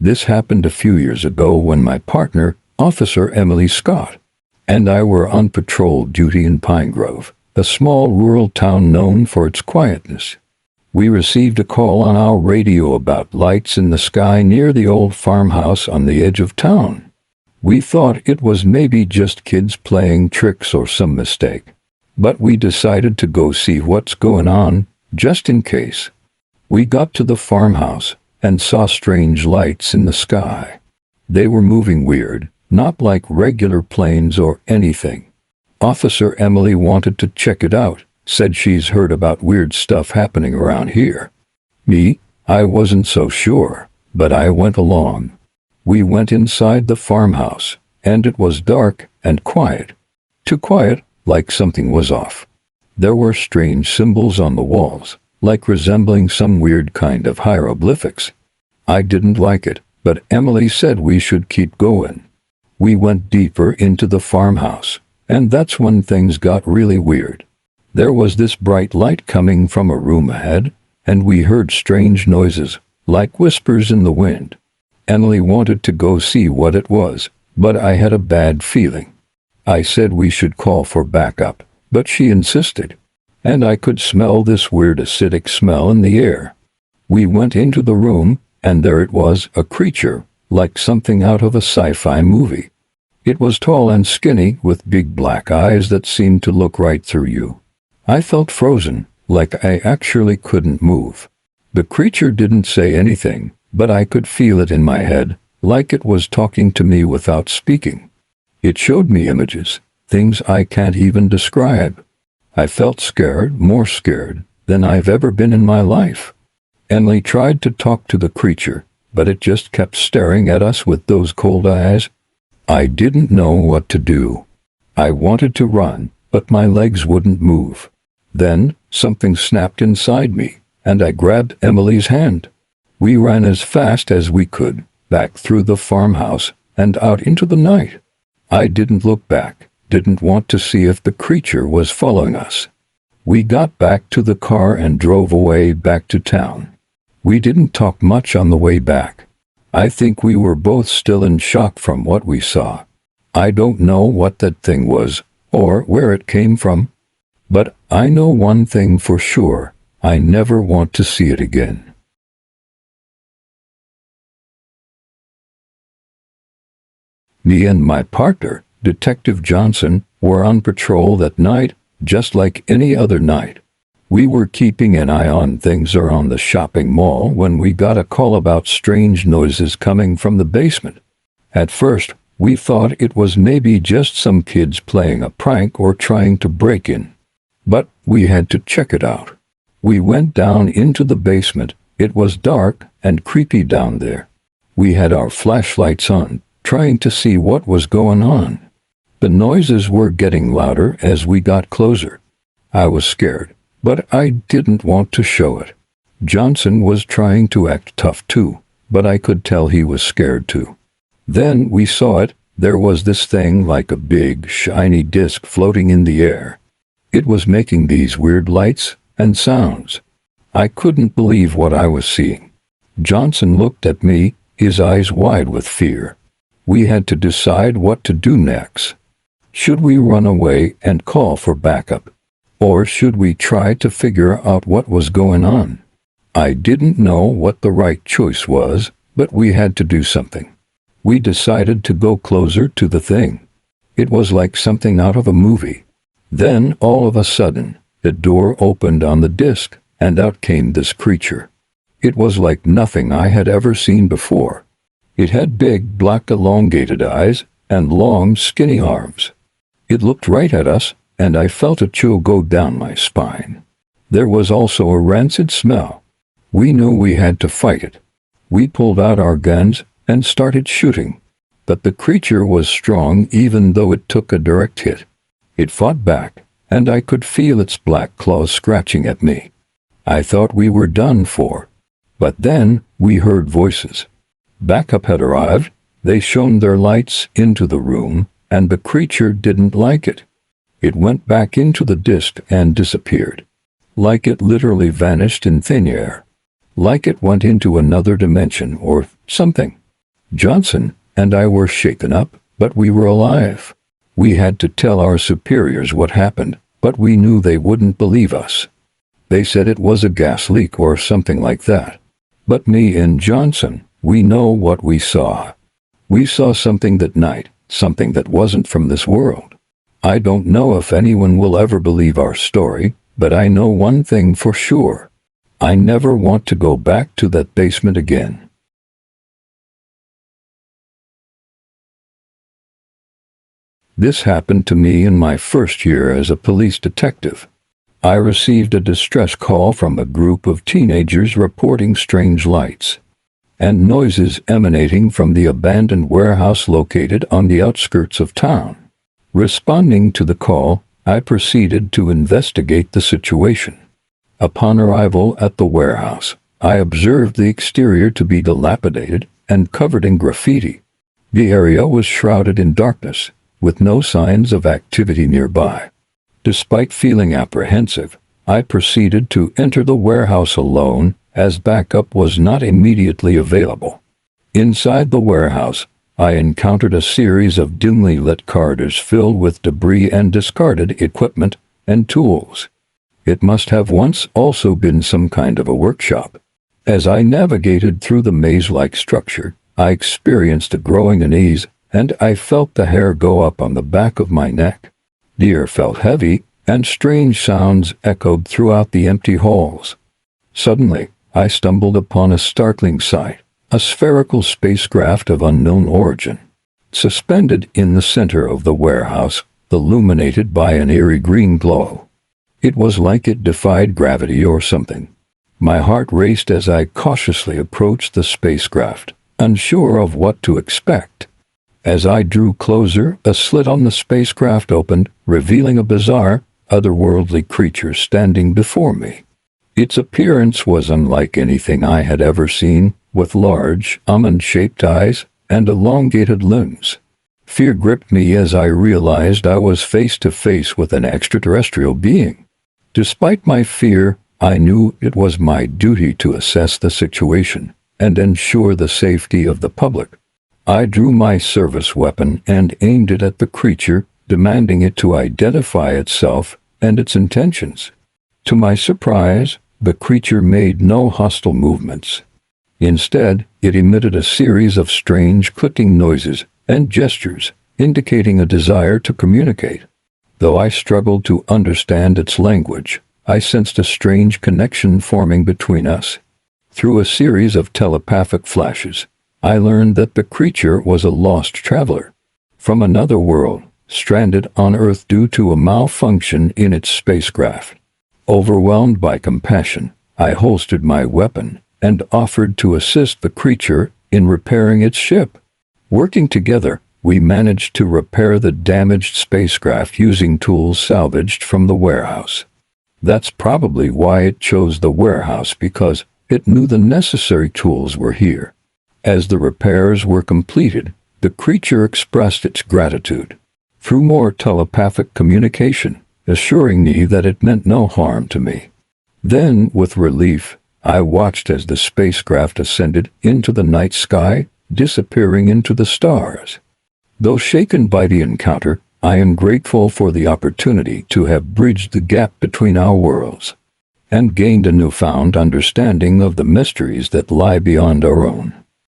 This happened a few years ago when my partner, Officer Emily Scott, and I were on patrol duty in Pine Grove, a small rural town known for its quietness. We received a call on our radio about lights in the sky near the old farmhouse on the edge of town. We thought it was maybe just kids playing tricks or some mistake, but we decided to go see what's going on, just in case. We got to the farmhouse and saw strange lights in the sky. They were moving weird, not like regular planes or anything. Officer Emily wanted to check it out, said she's heard about weird stuff happening around here. I wasn't so sure, but I went along. We went inside the farmhouse, and it was dark and quiet. Too quiet, like something was off. There were strange symbols on the walls, like resembling some weird kind of hieroglyphics. I didn't like it, but Emily said we should keep going. We went deeper into the farmhouse, and that's when things got really weird. There was this bright light coming from a room ahead, and we heard strange noises, like whispers in the wind. Emily wanted to go see what it was, but I had a bad feeling. I said we should call for backup, but she insisted, and I could smell this weird acidic smell in the air. We went into the room, and there it was, a creature, like something out of a sci-fi movie. It was tall and skinny, with big black eyes that seemed to look right through you. I felt frozen, like I actually couldn't move. The creature didn't say anything, but I could feel it in my head, like it was talking to me without speaking. It showed me images, things I can't even describe. I felt scared, more scared than I've ever been in my life. Emily tried to talk to the creature, but it just kept staring at us with those cold eyes. I didn't know what to do. I wanted to run, but my legs wouldn't move. Then, something snapped inside me, and I grabbed Emily's hand. We ran as fast as we could, back through the farmhouse, and out into the night. I didn't look back, didn't want to see if the creature was following us. We got back to the car and drove away back to town. We didn't talk much on the way back. I think we were both still in shock from what we saw. I don't know what that thing was, or where it came from. But I know one thing for sure, I never want to see it again. Me and my partner, Detective Johnson, were on patrol that night, just like any other night. We were keeping an eye on things around the shopping mall when we got a call about strange noises coming from the basement. At first, we thought it was maybe just some kids playing a prank or trying to break in. But we had to check it out. We went down into the basement. It was dark and creepy down there. We had our flashlights on, trying to see what was going on. The noises were getting louder as we got closer. I was scared, but I didn't want to show it. Johnson was trying to act tough too, but I could tell he was scared too. Then we saw it. There was this thing like a big, shiny disc floating in the air. It was making these weird lights and sounds. I couldn't believe what I was seeing. Johnson looked at me, his eyes wide with fear. We had to decide what to do next. Should we run away and call for backup? Or should we try to figure out what was going on? I didn't know what the right choice was, but we had to do something. We decided to go closer to the thing. It was like something out of a movie. Then, all of a sudden, the door opened on the disc, and out came this creature. It was like nothing I had ever seen before. It had big, black, elongated eyes and long, skinny arms. It looked right at us, and I felt a chill go down my spine. There was also a rancid smell. We knew we had to fight it. We pulled out our guns and started shooting. But the creature was strong even though it took a direct hit. It fought back, and I could feel its black claws scratching at me. I thought we were done for. But then, we heard voices. Backup had arrived. They shone their lights into the room, and the creature didn't like it. It went back into the disc and disappeared. Like it literally vanished in thin air. Like it went into another dimension or something. Johnson and I were shaken up, but we were alive. We had to tell our superiors what happened, but we knew they wouldn't believe us. They said it was a gas leak or something like that. But me and Johnson, we know what we saw. We saw something that night, something that wasn't from this world. I don't know if anyone will ever believe our story, but I know one thing for sure. I never want to go back to that basement again. This happened to me in my first year as a police detective. I received a distress call from a group of teenagers reporting strange lights and noises emanating from the abandoned warehouse located on the outskirts of town. Responding to the call, I proceeded to investigate the situation. Upon arrival at the warehouse, I observed the exterior to be dilapidated and covered in graffiti. The area was shrouded in darkness, with no signs of activity nearby. Despite feeling apprehensive, I proceeded to enter the warehouse alone, as backup was not immediately available. Inside the warehouse, I encountered a series of dimly lit corridors filled with debris and discarded equipment and tools. It must have once also been some kind of a workshop. As I navigated through the maze-like structure, I experienced a growing unease, and I felt the hair go up on the back of my neck. The air felt heavy, and strange sounds echoed throughout the empty halls. Suddenly, I stumbled upon a startling sight, a spherical spacecraft of unknown origin. Suspended in the center of the warehouse, illuminated by an eerie green glow. It was like it defied gravity or something. My heart raced as I cautiously approached the spacecraft, unsure of what to expect. As I drew closer, a slit on the spacecraft opened, revealing a bizarre, otherworldly creature standing before me. Its appearance was unlike anything I had ever seen, with large, almond-shaped eyes and elongated limbs. Fear gripped me as I realized I was face to face with an extraterrestrial being. Despite my fear, I knew it was my duty to assess the situation and ensure the safety of the public. I drew my service weapon and aimed it at the creature, demanding it to identify itself and its intentions. To my surprise, the creature made no hostile movements. Instead, it emitted a series of strange clicking noises and gestures, indicating a desire to communicate. Though I struggled to understand its language, I sensed a strange connection forming between us. Through a series of telepathic flashes, I learned that the creature was a lost traveler from another world, stranded on Earth due to a malfunction in its spacecraft. Overwhelmed by compassion, I holstered my weapon and offered to assist the creature in repairing its ship. Working together, we managed to repair the damaged spacecraft using tools salvaged from the warehouse. That's probably why it chose the warehouse, because it knew the necessary tools were here. As the repairs were completed, the creature expressed its gratitude through more telepathic communication, assuring me that it meant no harm to me. Then, with relief, I watched as the spacecraft ascended into the night sky, disappearing into the stars. Though shaken by the encounter, I am grateful for the opportunity to have bridged the gap between our worlds and gained a newfound understanding of the mysteries that lie beyond our own.